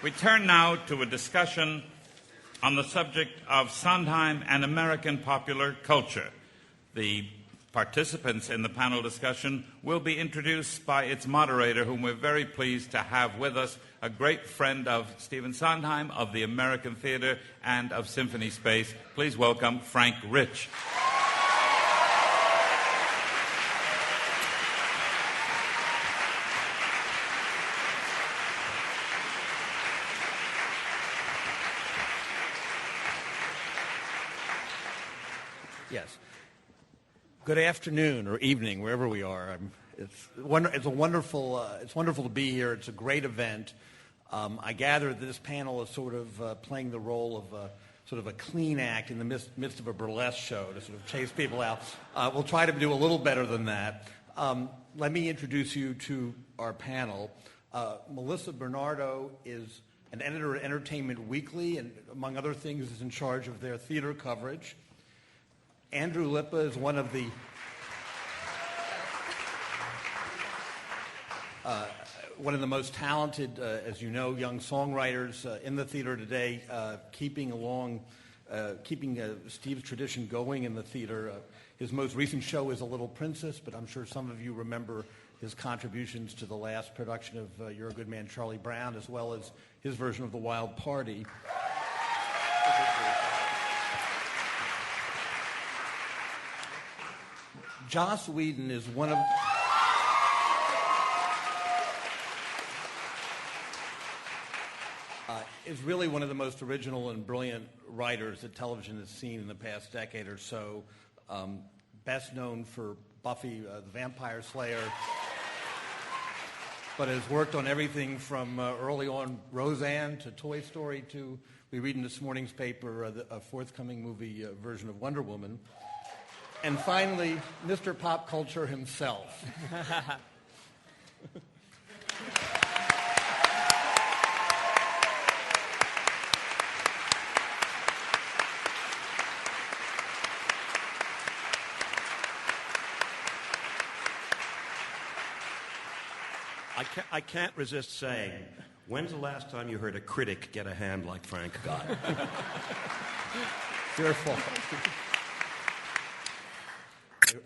We turn now to a discussion on the subject of Sondheim and American popular culture. The participants in the panel discussion will be introduced by its moderator, whom we're very pleased to have with us, a great friend of Stephen Sondheim, of the American Theater, and of Symphony Space. Please welcome Frank Rich. Yes. Good afternoon or evening, wherever we are. It's wonderful to be here. It's a great event. I gather that this panel is sort of playing the role of sort of a clean act in the midst of a burlesque show to sort of chase people out. We'll try to do a little better than that. Let me introduce you to our panel. Melissa Bernardo is an editor at Entertainment Weekly, and among other things is in charge of their theater coverage. Andrew Lippa is one of the most talented, as you know, young songwriters in the theater today, keeping Steve's tradition going in the theater. His most recent show is A Little Princess, but I'm sure some of you remember his contributions to the last production of You're a Good Man, Charlie Brown, as well as his version of The Wild Party. Joss Whedon is really one of the most original and brilliant writers that television has seen in the past decade or so. Best known for Buffy the Vampire Slayer, but has worked on everything from early on Roseanne to Toy Story to, we read in this morning's paper, a forthcoming movie version of Wonder Woman. And finally, Mr. Pop Culture himself. I can't resist saying, when's the last time you heard a critic get a hand like Frank got? Your fault.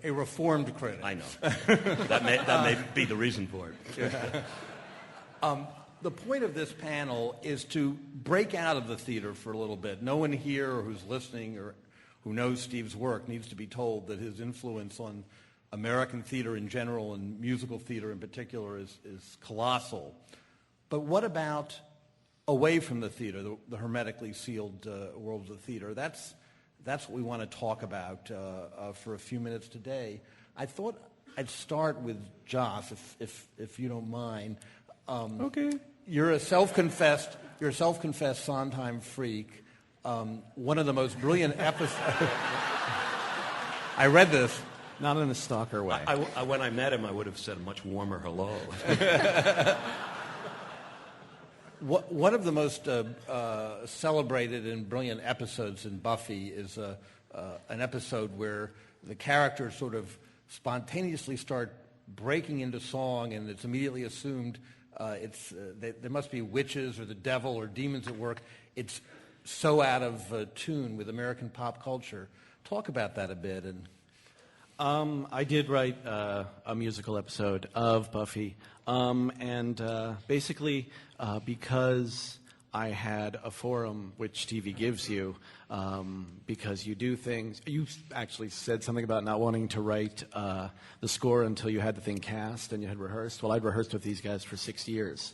A reformed critic. I know. That may be the reason for it. The point of this panel is to break out of the theater for a little bit. No one here who's listening or who knows Steve's work needs to be told that his influence on American theater in general and musical theater in particular is colossal. But what about away from the theater, the hermetically sealed world of the theater? That's what we want to talk about for a few minutes today. I thought I'd start with Joss, if you don't mind. Okay. You're a self-confessed Sondheim freak. One of the most brilliant episodes. I read this. Not in a stalker way. When I met him, I would have said a much warmer hello. One of the most celebrated and brilliant episodes in Buffy is an episode where the characters sort of spontaneously start breaking into song, and it's immediately assumed there must be witches or the devil or demons at work. It's so out of tune with American pop culture. Talk about that a bit. I did write a musical episode of Buffy, and basically because I had a forum which TV gives you, because you do things. You actually said something about not wanting to write the score until you had the thing cast and you had rehearsed. Well, I'd rehearsed with these guys for 6 years,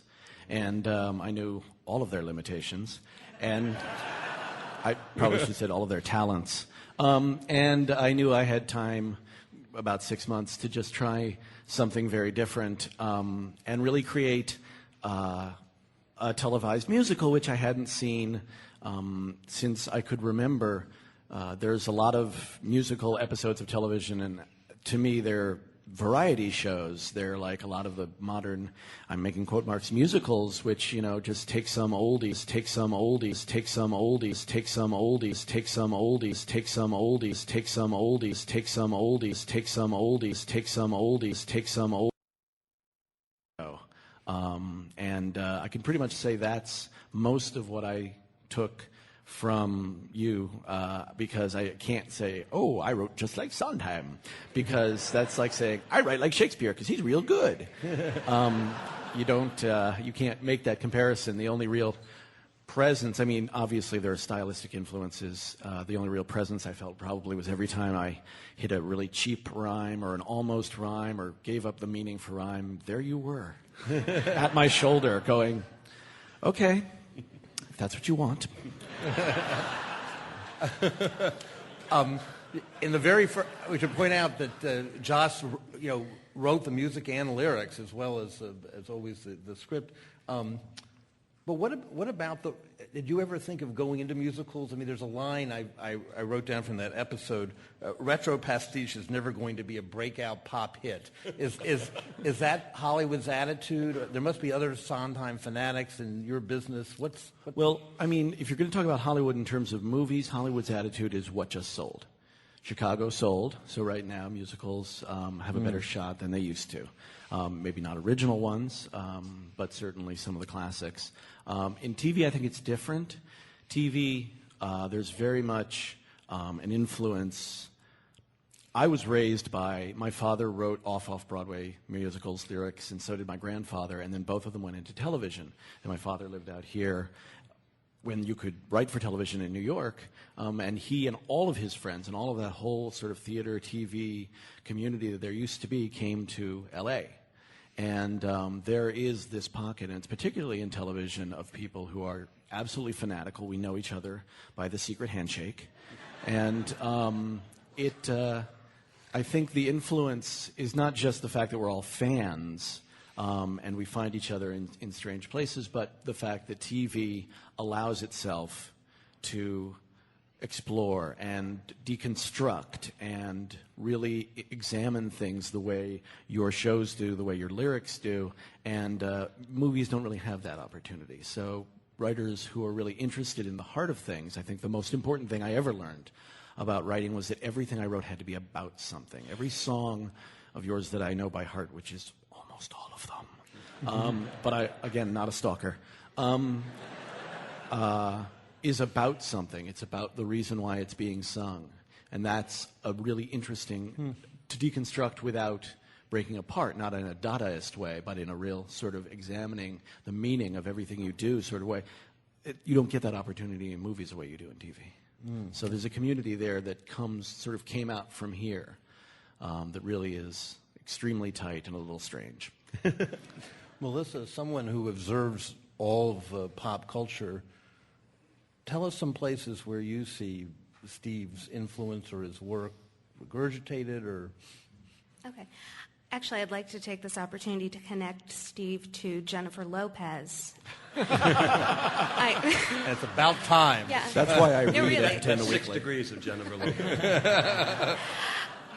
and I knew all of their limitations, and I probably should have said all of their talents. And I knew I had time, about 6 months, to just try something very different and really create a televised musical, which I hadn't seen since I could remember. There's a lot of musical episodes of television, and to me they're variety shows. They're like a lot of the modern, I'm making quote marks, musicals, which, you know, just take some oldies, take some oldies, take some oldies, take some oldies, take some oldies, take some oldies, take some oldies, take some oldies, take some oldies, take some oldies, take some oldies. And I can pretty much say that's most of what I took from you, because I can't say, oh, I wrote just like Sondheim, because that's like saying, I write like Shakespeare because he's real good. You can't make that comparison. The only real presence, I mean, obviously there are stylistic influences. The only real presence I felt probably was every time I hit a really cheap rhyme or an almost rhyme or gave up the meaning for rhyme, there you were at my shoulder going, okay, if that's what you want. In the very first, we should point out that Joss, wrote the music and lyrics as well as always the script. But what about did you ever think of going into musicals? I mean, there's a line I wrote down from that episode, retro pastiche is never going to be a breakout pop hit. Is that Hollywood's attitude? There must be other Sondheim fanatics in your business. Well, I mean, if you're going to talk about Hollywood in terms of movies, Hollywood's attitude is what just sold. Chicago sold, so right now musicals have a better shot than they used to. Maybe not original ones, but certainly some of the classics. In TV, I think it's different. TV, there's very much an influence. I was raised by, my father wrote off-Broadway musicals, lyrics, and so did my grandfather, and then both of them went into television. And my father lived out here when you could write for television in New York, and he and all of his friends and all of that whole sort of theater, TV community that there used to be came to L.A., and there is this pocket, and it's particularly in television, of people who are absolutely fanatical. We know each other by the secret handshake. And I think the influence is not just the fact that we're all fans and we find each other in strange places, but the fact that TV allows itself to explore and deconstruct and really examine things the way your shows do, the way your lyrics do, and movies don't really have that opportunity. So writers who are really interested in the heart of things, I think the most important thing I ever learned about writing was that everything I wrote had to be about something. Every song of yours that I know by heart, which is almost all of them, but I, again, not a stalker, is about something. It's about the reason why it's being sung. And that's a really interesting to deconstruct without breaking apart, not in a Dadaist way, but in a real sort of examining the meaning of everything you do sort of way. You don't get that opportunity in movies the way you do in TV. So there's a community there that came out from here that really is extremely tight and a little strange. Melissa, someone who observes all of pop culture, tell us some places where you see Steve's influence or his work regurgitated or... Okay. Actually, I'd like to take this opportunity to connect Steve to Jennifer Lopez. It's about time. Yeah. That's why I read really. it 10 a week 6 later. degrees of Jennifer Lopez.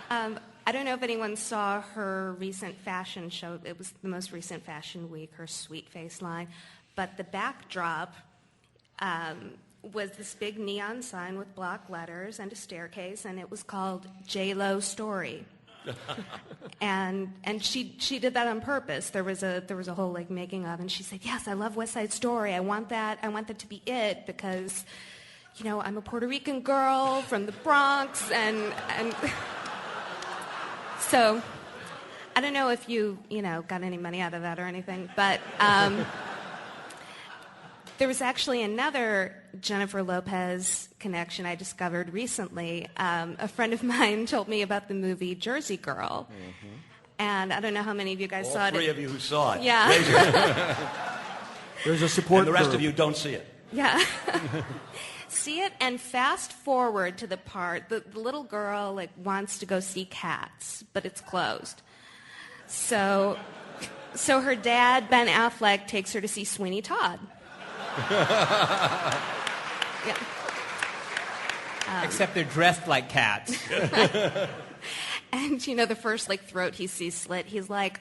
I don't know if anyone saw her recent fashion show. It was the most recent fashion week, her Sweet Face line. But the backdrop was this big neon sign with block letters and a staircase, and it was called J-Lo Story. and she did that on purpose. There was a whole like making of, and she said, "Yes, I love West Side Story. I want that to be it because, I'm a Puerto Rican girl from the Bronx, and so I don't know if you got any money out of that or anything, but." There was actually another Jennifer Lopez connection I discovered recently. A friend of mine told me about the movie Jersey Girl. Mm-hmm. And I don't know how many of you guys saw it. All three of you who saw it. Yeah. Raise your hand. There's a support And the rest group. of you don't see it. Yeah. See it and fast forward to the part the little girl wants to go see Cats, but it's closed. So her dad, Ben Affleck, takes her to see Sweeney Todd. Yeah. Except they're dressed like cats. And, the first, throat he sees slit, he's like...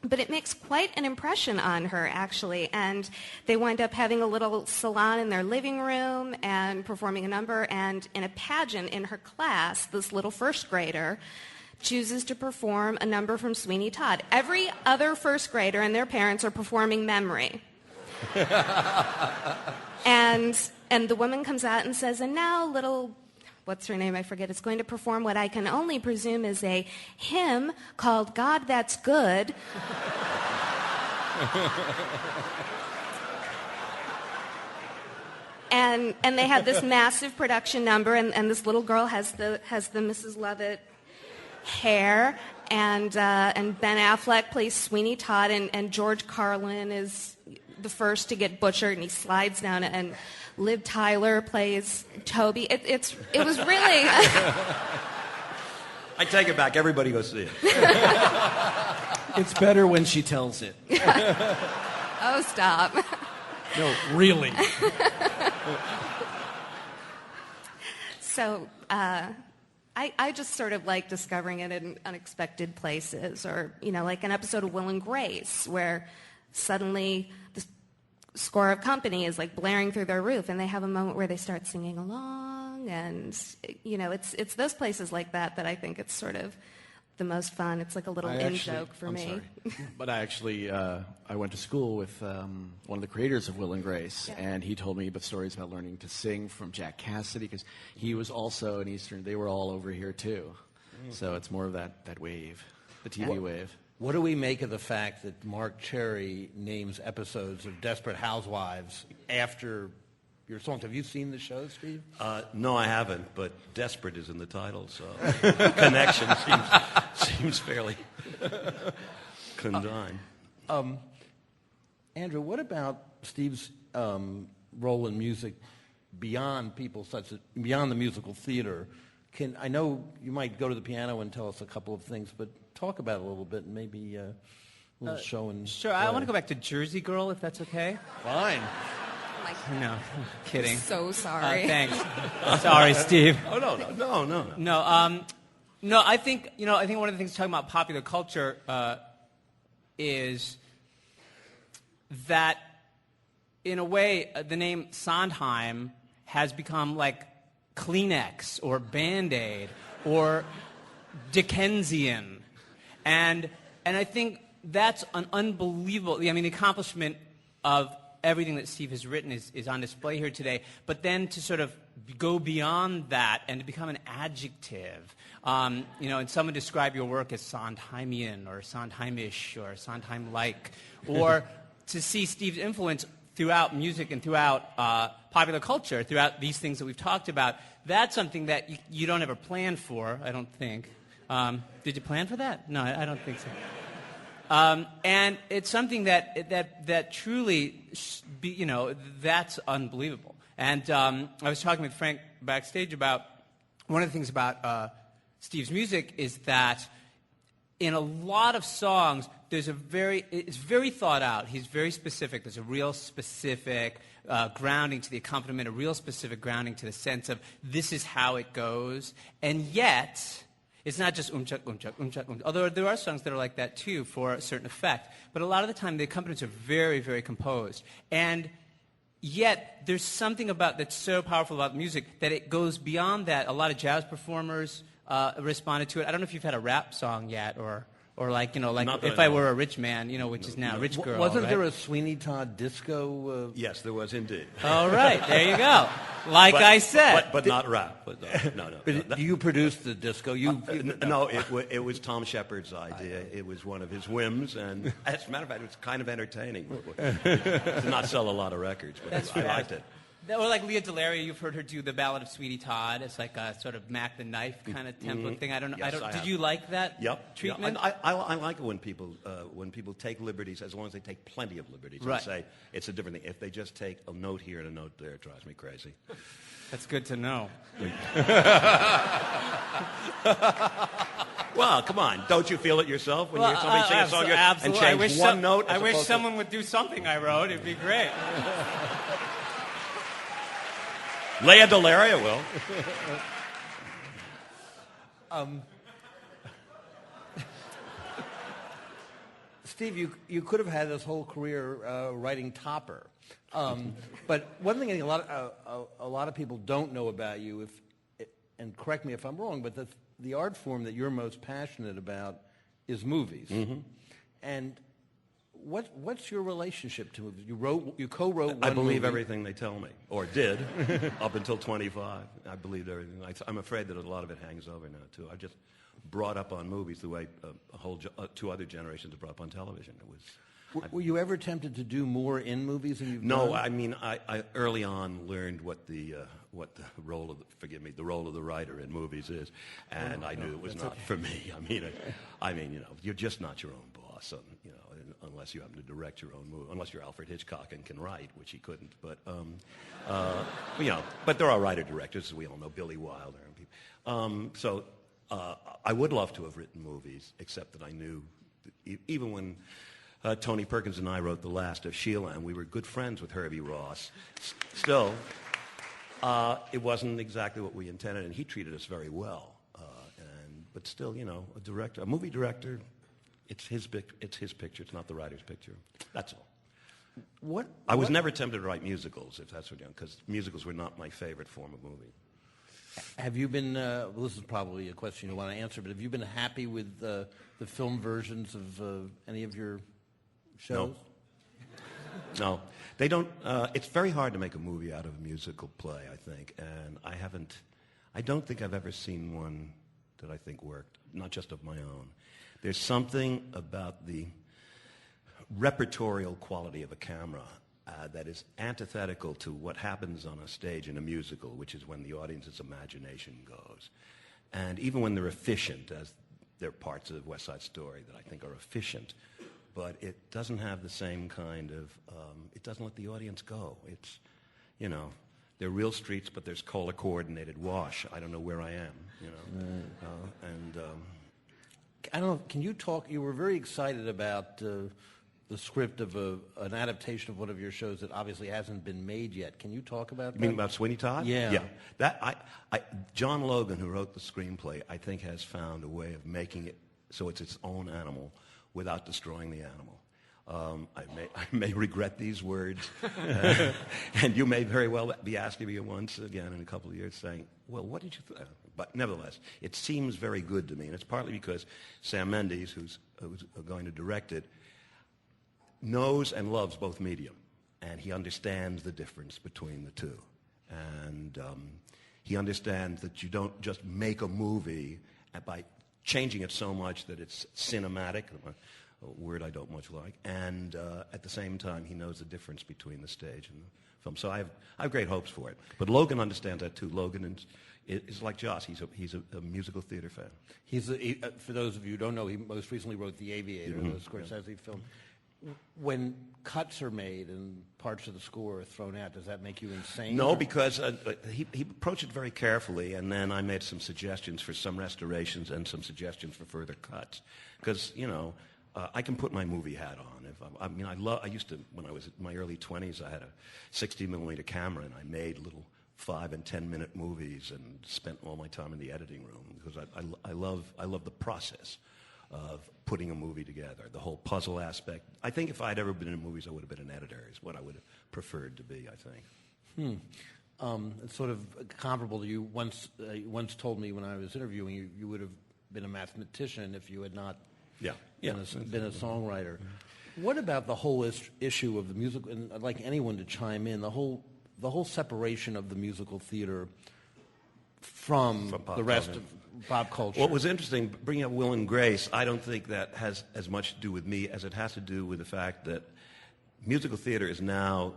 But it makes quite an impression on her, actually. And they wind up having a little salon in their living room and performing a number. And in a pageant in her class, this little first grader chooses to perform a number from Sweeney Todd. Every other first grader and their parents are performing Memory. and the woman comes out and says, and now little, what's her name, I forget, is going to perform what I can only presume is a hymn called God That's Good. And they have this massive production number, and this little girl has the Mrs. Lovett hair, and Ben Affleck plays Sweeney Todd, and George Carlin is the first to get butchered, and he slides down, and Liv Tyler plays Toby. It was really. I take it back. Everybody go see it. It's better when she tells it. Oh, stop. No, really. So I just sort of like discovering it in unexpected places, or, like an episode of Will and Grace where suddenly the score of Company is like blaring through their roof, and they have a moment where they start singing along, and, it's those places like that I think it's sort of the most fun. It's like a little in-joke for me. But I actually, I went to school with one of the creators of Will and Grace, and he told me about stories about learning to sing from Jack Cassidy, because he was also an Eastern. They were all over here, too. So it's more of that wave, the TV wave. What do we make of the fact that Mark Cherry names episodes of Desperate Housewives after your songs? Have you seen the show, Steve? No, I haven't, but Desperate is in the title, so connection seems fairly condign. Andrew, what about Steve's role in music beyond beyond the musical theater? I know you might go to the piano and tell us a couple of things, but talk about it a little bit, and maybe a little show and Sure, I want to go back to Jersey Girl, if that's okay. Fine. No, kidding. So sorry. Thanks. Sorry, Steve. Oh, no. No, I think one of the things talking about popular culture is that, in a way, the name Sondheim has become like Kleenex or Band-Aid or Dickensian, and I think that's an unbelievable. The accomplishment of everything that Steve has written is on display here today, but then to sort of go beyond that and to become an adjective, and someone describe your work as Sondheimian or Sondheimish or Sondheim-like, or to see Steve's influence throughout music and throughout popular culture, throughout these things that we've talked about, that's something that you don't ever plan for, I don't think. Did you plan for that? No, I don't think so. And it's something that truly, that's unbelievable. And I was talking with Frank backstage about one of the things about Steve's music is that in a lot of songs, it's very thought out. He's very specific. There's a real specific grounding to the accompaniment, a real specific grounding to the sense of this is how it goes. And yet, it's not just umchak, umchak, umchak, umchak. Although there are songs that are like that too for a certain effect. But a lot of the time the accompaniments are very, very composed. And yet there's something about that's so powerful about music that it goes beyond that. A lot of jazz performers responded to it. I don't know if you've had a rap song yet or like, If I Were a Rich Man, which is now Rich Girl. Wasn't right? there a Sweeney Todd disco? Yes, there was indeed. All right, there you go. I said. But not rap. But no. But you produced the disco. No, it was Tom Shepard's idea. It was one of his whims, and as a matter of fact, it was kind of entertaining. Did not sell a lot of records, but I liked it. Or like Leah Delaria, you've heard her do the Ballad of Sweetie Todd. It's like a sort of Mac the Knife kind of template thing. I don't know. Yes, did you like that treatment? Yep. I like it when people take liberties, as long as they take plenty of liberties. Right. And say it's a different thing. If they just take a note here and a note there, it drives me crazy. That's good to know. Well, come on. Don't you feel it yourself when you hear somebody sing a song and change one note? I wish someone would do something I wrote. It'd be great. Leah Delaria will. Steve, you could have had this whole career writing Topper, but one thing I think a lot of people don't know about you, and correct me if I'm wrong, but the art form that you're most passionate about is movies. Mm-hmm. And what's your relationship to movies? You co-wrote one I believe movie. everything they tell me, or did, up until 25. I believed everything. I'm afraid that a lot of it hangs over now, too. I just brought up on movies the way two other generations have brought up on television. It was... Were you ever tempted to do more in movies than you've done? No, I mean, I early on learned what the role of the role of the writer in movies is, and I knew it was not for me. I mean, you know, you're just not your own boss, you know, unless you happen to direct your own movie, unless you're Alfred Hitchcock and can write, which he couldn't. But you know, but there are writer directors, as we all know, Billy Wilder and people. So I would love to have written movies, except that I knew that even when Tony Perkins and I wrote The Last of Sheila, and we were good friends with Herbie Ross. Still, it wasn't exactly what we intended, and he treated us very well. But still, you know, a movie director, it's his picture. It's not the writer's picture. That's all. I was never tempted to write musicals, if that's what you're doing, because musicals were not my favorite form of movie. Have you been, well, this is probably a question you want to answer, but have you been happy with the film versions of any of your shows? No. They don't, it's very hard to make a movie out of a musical play, I think, and I don't think I've ever seen one that I think worked, not just of my own. There's something about the repertorial quality of a camera that is antithetical to what happens on a stage in a musical, which is when the audience's imagination goes. And even when they're efficient, as there are parts of West Side Story that I think are efficient, but it doesn't have the same kind of, it doesn't let the audience go. It's, you know, they're real streets, but there's color-coordinated wash. I don't know where I am, you know. I don't know, can you talk, you were very excited about the script of an adaptation of one of your shows that obviously hasn't been made yet. Can you talk about that? You mean about Sweeney Todd? Yeah. Yeah. John Logan, who wrote the screenplay, I think has found a way of making it so it's its own animal without destroying the animal. I may regret these words, and you may very well be asking me once again in a couple of years saying, well, what did you think? But nevertheless, it seems very good to me, and it's partly because Sam Mendes, who's going to direct it, knows and loves both medium, and he understands the difference between the two. And he understands that you don't just make a movie by changing it so much that it's cinematic, a word I don't much like, and at the same time he knows the difference between the stage and the film. So I have great hopes for it. But Logan understands that too. Logan is like Joss. He's a musical theater fan. For those of you who don't know, he most recently wrote The Aviator, the Scorsese film. When cuts are made and parts of the score are thrown out, does that make you insane? No, because he approached it very carefully, and then I made some suggestions for some restorations and some suggestions for further cuts. Because, you know, I can put my movie hat on. I used to, when I was in my early 20s, I had a 60mm camera, and I made little 5- and 10-minute movies and spent all my time in the editing room because I love the process of putting a movie together, the whole puzzle aspect. I think if I'd ever been in movies, I would have been an editor, is what I would have preferred to be, I think. It's sort of comparable to you once told me when I was interviewing you, you would have been a mathematician if you had not been a songwriter. What about the whole issue of the musical, and I'd like anyone to chime in, the whole separation of the musical theater from the rest of pop culture? What was interesting, bringing up Will and Grace, I don't think that has as much to do with me as it has to do with the fact that musical theater is now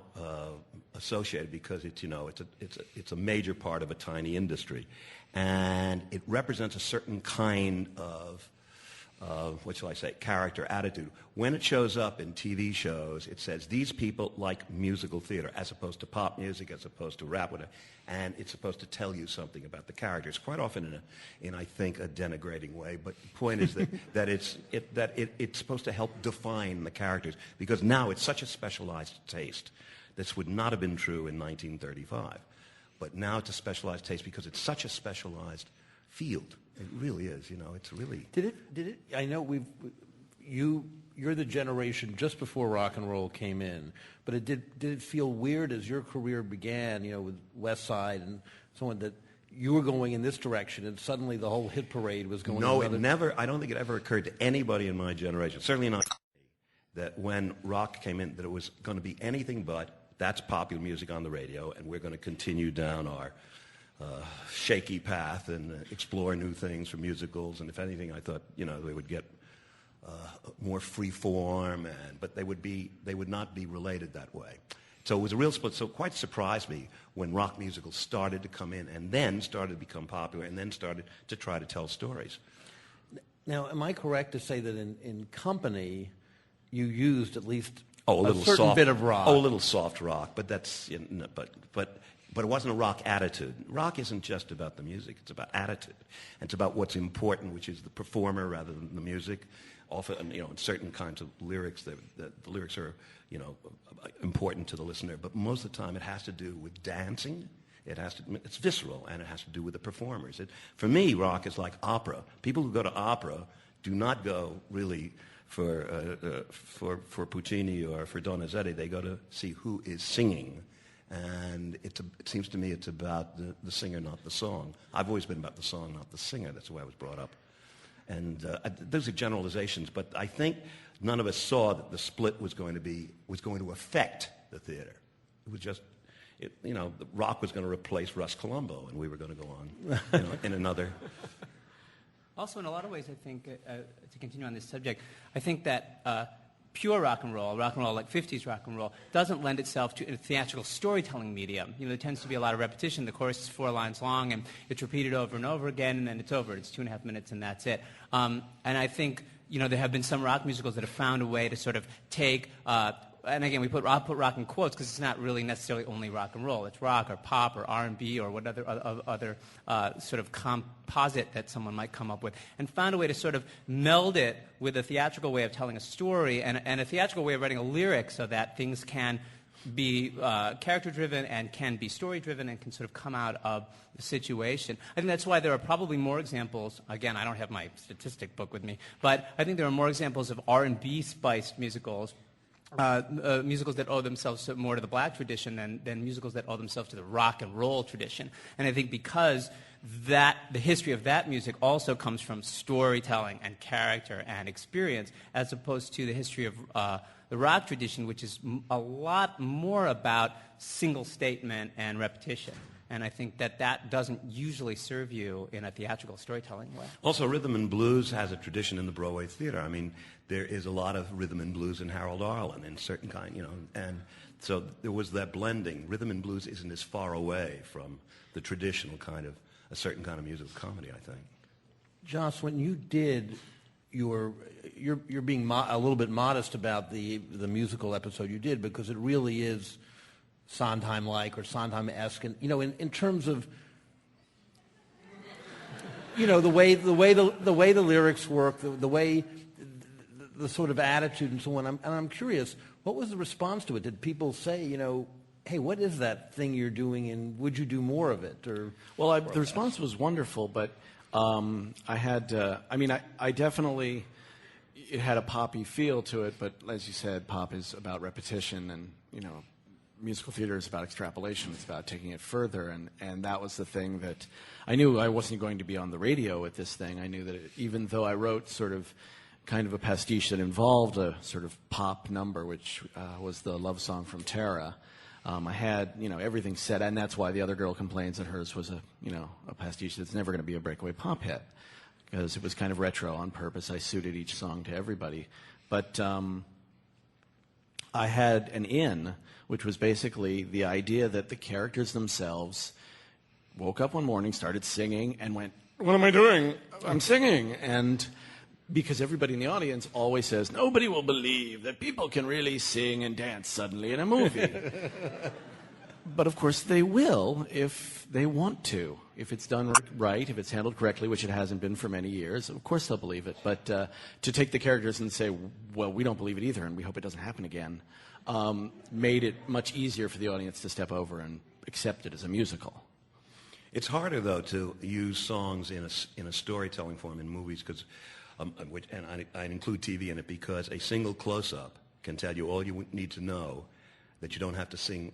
associated because it's a major part of a tiny industry, and it represents a certain kind of what shall I say, character, attitude. When it shows up in TV shows, it says, these people like musical theater, as opposed to pop music, as opposed to rap, whatever, and it's supposed to tell you something about the characters, quite often in I think, a denigrating way, but the point is that it's supposed to help define the characters, because now it's such a specialized taste. This would not have been true in 1935, but now it's a specialized taste because it's such a specialized field. It really is, it's really... Did it, I know you're the generation just before rock and roll came in, but did it feel weird as your career began, with West Side and so on, that you were going in this direction, and suddenly the whole hit parade was going. No, in it another... never. I don't think it ever occurred to anybody in my generation, certainly not, that when rock came in, that it was going to be anything but. That's popular music on the radio, and we're going to continue down our shaky path and explore new things for musicals. And if anything, I thought they would get more free form, but they would not be related that way. So it was a real split. So it quite surprised me when rock musicals started to come in, and then started to become popular, and then started to try to tell stories. Now, am I correct to say that in Company, you used at least a little certain soft bit of rock? Oh, a little soft rock, but that's but it wasn't a rock attitude. Rock isn't just about the music; it's about attitude. And it's about what's important, which is the performer rather than the music. Often, in certain kinds of lyrics, the lyrics are important to the listener, but most of the time it has to do with dancing. It's visceral, and it has to do with the performers. For me, rock is like opera. People who go to opera do not go really for Puccini or for Donizetti. They go to see who is singing, and it seems to me it's about the singer, not the song. I've always been about the song, not the singer. That's the way I was brought up. And those are generalizations, but I think none of us saw that the split was going to affect the theater. It was just, the rock was going to replace Russ Columbo, and we were going to go on in another. Also, in a lot of ways, I think, to continue on this subject, I think that pure rock and roll like 50s rock and roll, doesn't lend itself to a theatrical storytelling medium. There tends to be a lot of repetition. The chorus is 4 lines long, and it's repeated over and over again, and then it's over. It's 2.5 minutes, and that's it. And I think, there have been some rock musicals that have found a way to sort of take... and again, I'll put rock in quotes because it's not really necessarily only rock and roll. It's rock or pop or R&B or what other sort of composite that someone might come up with, and found a way to sort of meld it with a theatrical way of telling a story and a theatrical way of writing a lyric so that things can be character-driven and can be story-driven and can sort of come out of the situation. I think that's why there are probably more examples. Again, I don't have my statistic book with me, but I think there are more examples of R&B spiced musicals. Musicals that owe themselves more to the black tradition than musicals that owe themselves to the rock and roll tradition. And I think because the history of that music also comes from storytelling and character and experience, as opposed to the history of the rock tradition, which is a lot more about single statement and repetition. And I think that doesn't usually serve you in a theatrical storytelling way. Also, rhythm and blues has a tradition in the Broadway theater. I mean, there is a lot of rhythm and blues in Harold Arlen and certain kind, and so there was that blending. Rhythm and blues isn't as far away from the traditional kind of, a certain kind of musical comedy, I think. Joss, when you did you're being a little bit modest about the musical episode you did, because it really is Sondheim-like or Sondheim-esque, and in terms of the way the lyrics work, the way the sort of attitude and so on. I'm curious, what was the response to it? Did people say, hey, what is that thing you're doing, and would you do more of it? Well, the response was wonderful, but I had, I definitely, it had a poppy feel to it, but as you said, pop is about repetition, and musical theater is about extrapolation. It's about taking it further, and that was the thing that I knew I wasn't going to be on the radio with this thing. I knew that even though I wrote sort of kind of a pastiche that involved a sort of pop number, which was the love song from Tara, I had everything set, and that's why The Other Girl Complains that hers was a pastiche that's never going to be a breakaway pop hit, because it was kind of retro on purpose. I suited each song to everybody, but I had an in, which was basically the idea that the characters themselves woke up one morning, started singing, and went, "What am I doing? I'm singing." And because everybody in the audience always says, nobody will believe that people can really sing and dance suddenly in a movie. But of course they will if they want to. If it's done right, if it's handled correctly, which it hasn't been for many years, of course they'll believe it. But to take the characters and say, well, we don't believe it either, and we hope it doesn't happen again, made it much easier for the audience to step over and accept it as a musical. It's harder, though, to use songs in a storytelling form in movies, because, and I include TV in it, because a single close-up can tell you all you need to know, that you don't have to sing,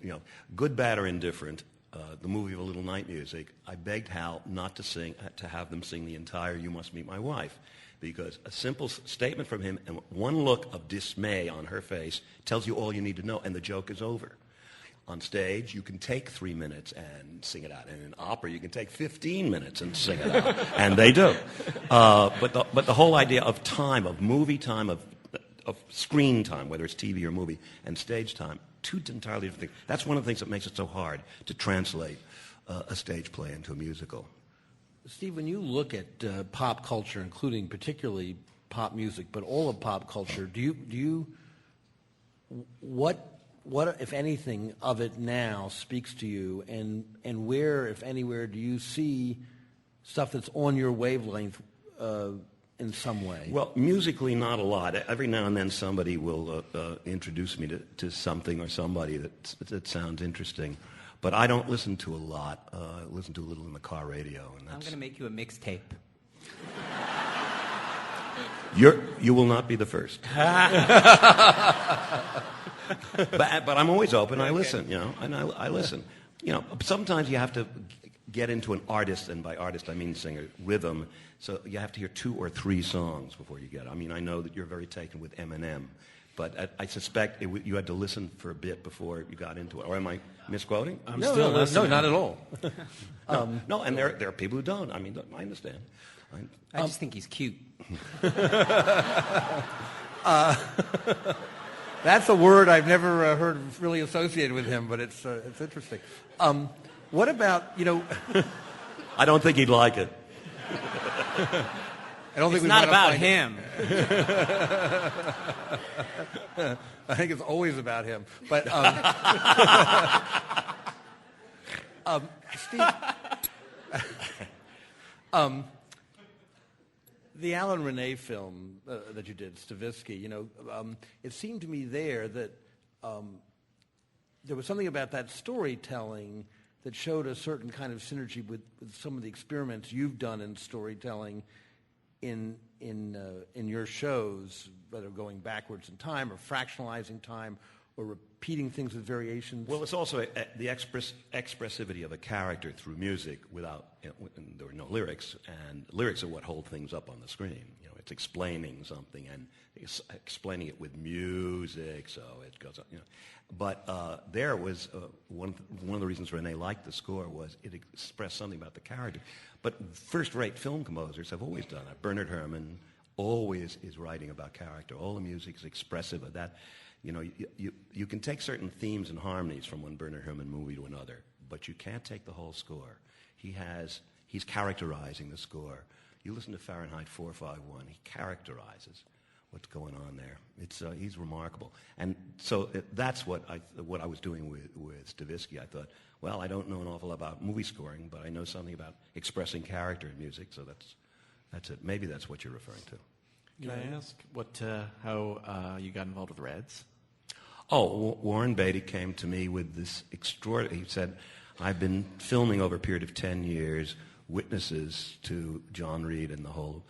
good, bad, or indifferent. the movie of A Little Night Music, I begged Hal not to have them sing the entire You Must Meet My Wife, because a simple statement from him and one look of dismay on her face tells you all you need to know, and the joke is over. On stage, you can take 3 minutes and sing it out. And in opera, you can take 15 minutes and sing it out. And they do. But the whole idea of time, of movie time, of screen time, whether it's TV or movie, and stage time, two entirely different things. That's one of the things that makes it so hard to translate a stage play into a musical. Steve, when you look at pop culture, including particularly pop music, but all of pop culture, what, if anything, of it now speaks to you, and where, if anywhere, do you see stuff that's on your wavelength in some way? Well, musically, not a lot. Every now and then somebody will introduce me to something or somebody that sounds interesting. But I don't listen to a lot. I listen to a little in the car radio. And I'm going to make you a mixtape. You will not be the first. But I'm always open. I listen, and I listen. Sometimes you have to get into an artist, and by artist I mean singer, rhythm. So you have to hear 2 or 3 songs before you get it. I mean, I know that you're very taken with Eminem, but I suspect you had to listen for a bit before you got into it. Or am I misquoting? I'm still listening. No, not at all. No, and there are people who don't. I mean, I understand. I just think he's cute. That's a word I've never heard really associated with him, but it's interesting. What about, I don't think he'd like it. I don't think It's not about him. I think it's always about him. But Steve, the Alan Renee film that you did, Stavisky, it seemed to me there that there was something about that storytelling that showed a certain kind of synergy with some of the experiments you've done in storytelling in your shows, whether going backwards in time or fractionalizing time or repeating things with variations. Well, it's also the expressivity of a character through music without, and there were no lyrics, and lyrics are what hold things up on the screen. It's explaining something and explaining it with music, so it goes on. But there was one of the reasons Renee liked the score was it expressed something about the character. But first-rate film composers have always done that. Bernard Herrmann always is writing about character. All the music is expressive of that. You can take certain themes and harmonies from one Bernard Herrmann movie to another, but you can't take the whole score. He's characterizing the score. You listen to Fahrenheit 451, he characterizes what's going on there. He's remarkable. And so that's what I was doing with Stavisky. I thought, well, I don't know an awful lot about movie scoring, but I know something about expressing character in music, so that's it. Maybe that's what you're referring to. Can I ask how you got involved with Reds? Oh, Warren Beatty came to me with this extraordinary. He said, I've been filming over a period of 10 years witnesses to John Reed and the whole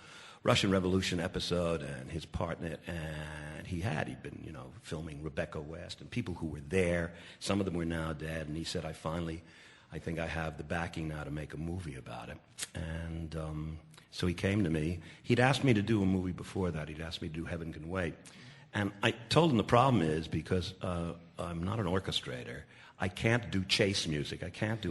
Russian Revolution episode and his part in it, and he'd been, filming Rebecca West and people who were there. Some of them were now dead, and he said, I think I have the backing now to make a movie about it. And so he came to me. He'd asked me to do a movie before that. He'd asked me to do Heaven Can Wait. And I told him the problem is because I'm not an orchestrator, I can't do chase music.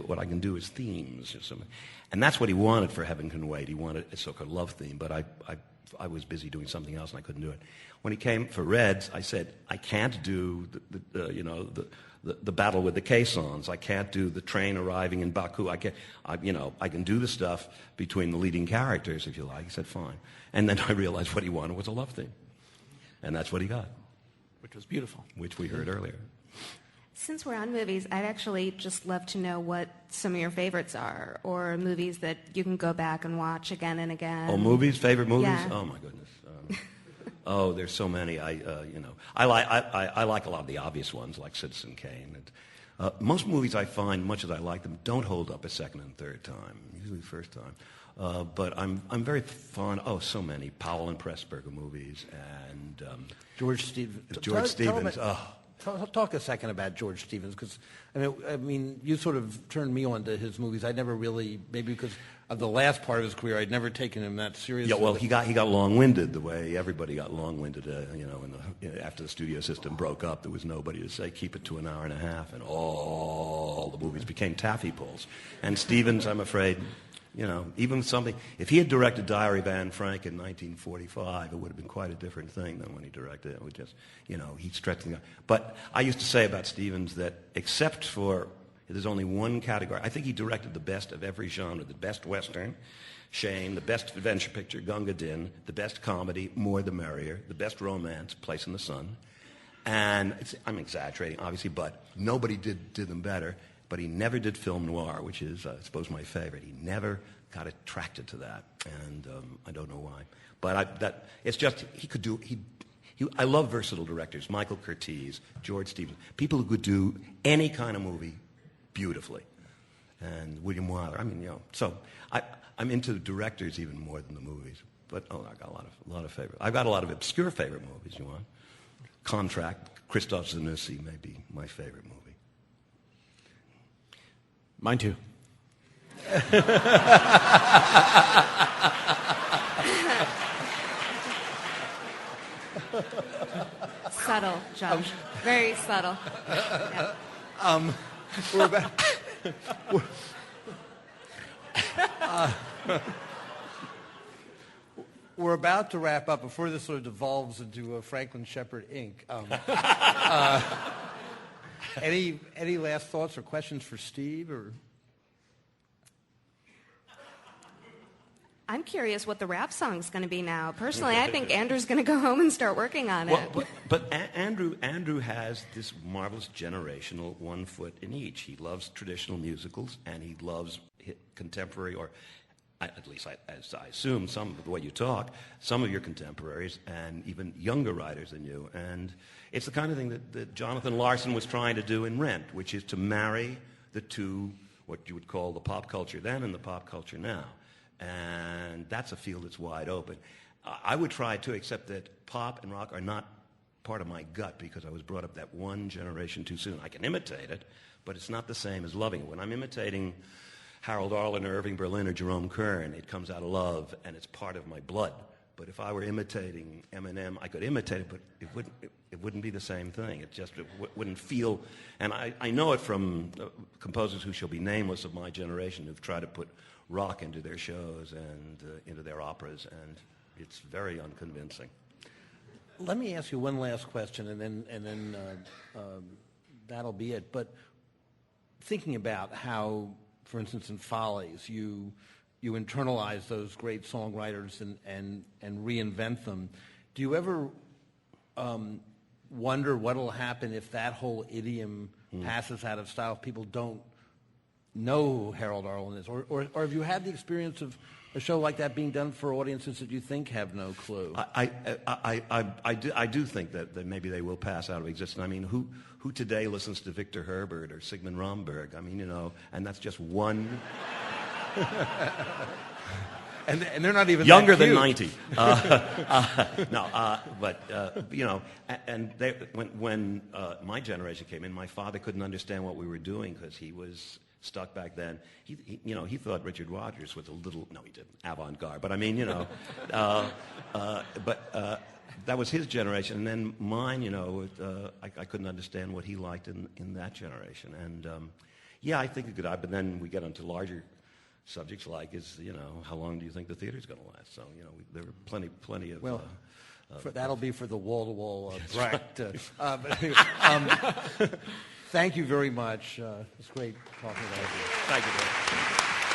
What I can do is themes or something. And that's what he wanted for Heaven Can Wait. He wanted a so-called love theme, but I was busy doing something else and I couldn't do it. When he came for Reds, I said, I can't do the battle with the caissons. I can't do the train arriving in Baku. I can do the stuff between the leading characters, if you like. He said, fine. And then I realized what he wanted was a love theme. And that's what he got. Which was beautiful. Which we heard earlier. Since we're on movies, I'd actually just love to know what some of your favorites are, or movies that you can go back and watch again and again. Oh, movies? Favorite movies? Yeah. Oh, my goodness. There's so many. I like a lot of the obvious ones, like Citizen Kane. Most movies I find, much as I like them, don't hold up a second and third time. Usually the first time. But I'm very fond. Oh, so many Powell and Pressburger movies and George Stevens. George Stevens. Talk a second about George Stevens, because I mean, you sort of turned me on to his movies. I never really, maybe because of the last part of his career, I'd never taken him that seriously. Yeah, well, he got long-winded the way everybody got long-winded. After the studio system broke up, there was nobody to say keep it to an hour and a half, and all the movies became taffy pulls. And Stevens, I'm afraid, even something. If he had directed Diary of Anne Frank in 1945, it would have been quite a different thing than when he directed it. It would just, he'd stretch the. But I used to say about Stevens that except for. There's only one category. I think he directed the best of every genre. The best Western, Shane. The best adventure picture, Gunga Din. The best comedy, More the Merrier. The best romance, Place in the Sun. And I'm exaggerating, obviously, but nobody did them better. But he never did film noir, which is, I suppose, my favorite. He never got attracted to that, and I don't know why. But it's just, he could do... I love versatile directors. Michael Curtiz, George Stevens. People who could do any kind of movie beautifully, and William Wyler. I mean, so I'm into the directors even more than the movies. But I got a lot of favorite. I've got a lot of obscure favorite movies. You want? Contract, Christoph Zanussi may be my favorite movie. Mine too. Subtle, Josh. Very subtle. Yeah. We're about to wrap up. Before this sort of devolves into Franklin Shepherd Inc. Any last thoughts or questions for Steve? Or I'm curious what the rap song's going to be now. Personally, I think Andrew's going to go home and start working on it. But Andrew has this marvelous generational one foot in each. He loves traditional musicals, and he loves contemporary, or at least as I assume, some of the way you talk, some of your contemporaries, and even younger writers than you. And it's the kind of thing that Jonathan Larson was trying to do in Rent, which is to marry the two, what you would call the pop culture then and the pop culture now. And that's a field that's wide open. I would try to, except that pop and rock are not part of my gut because I was brought up that one generation too soon. I can imitate it, but it's not the same as loving it. When I'm imitating Harold Arlen or Irving Berlin or Jerome Kern, it comes out of love and it's part of my blood. But if I were imitating Eminem, I could imitate it, but it wouldn't be the same thing. It just wouldn't feel. And I know it from composers who shall be nameless of my generation who've tried to put rock into their shows and into their operas, and it's very unconvincing. Let me ask you one last question, and then that'll be it. But thinking about how, for instance, in Follies, you internalize those great songwriters and reinvent them. Do you ever wonder what'll happen if that whole idiom passes out of style? If people don't know who Harold Arlen is, or have you had the experience of a show like that being done for audiences that you think have no clue? I do think that maybe they will pass out of existence. I mean, who today listens to Victor Herbert or Sigmund Romberg? I mean, and that's just one. and they're not even younger that than cute. 90. And when my generation came in, my father couldn't understand what we were doing because he was stuck back then. He thought Richard Rodgers was a little, no, he didn't, avant-garde. But I mean, that was his generation. And then mine, I couldn't understand what he liked in that generation. And I think it could. But then we get onto larger subjects like how long do you think the theater's going to last? So there were plenty of. Well, that'll be for the wall-to-wall Brecht. Thank you very much. It's great talking about you. Thank you, Dave.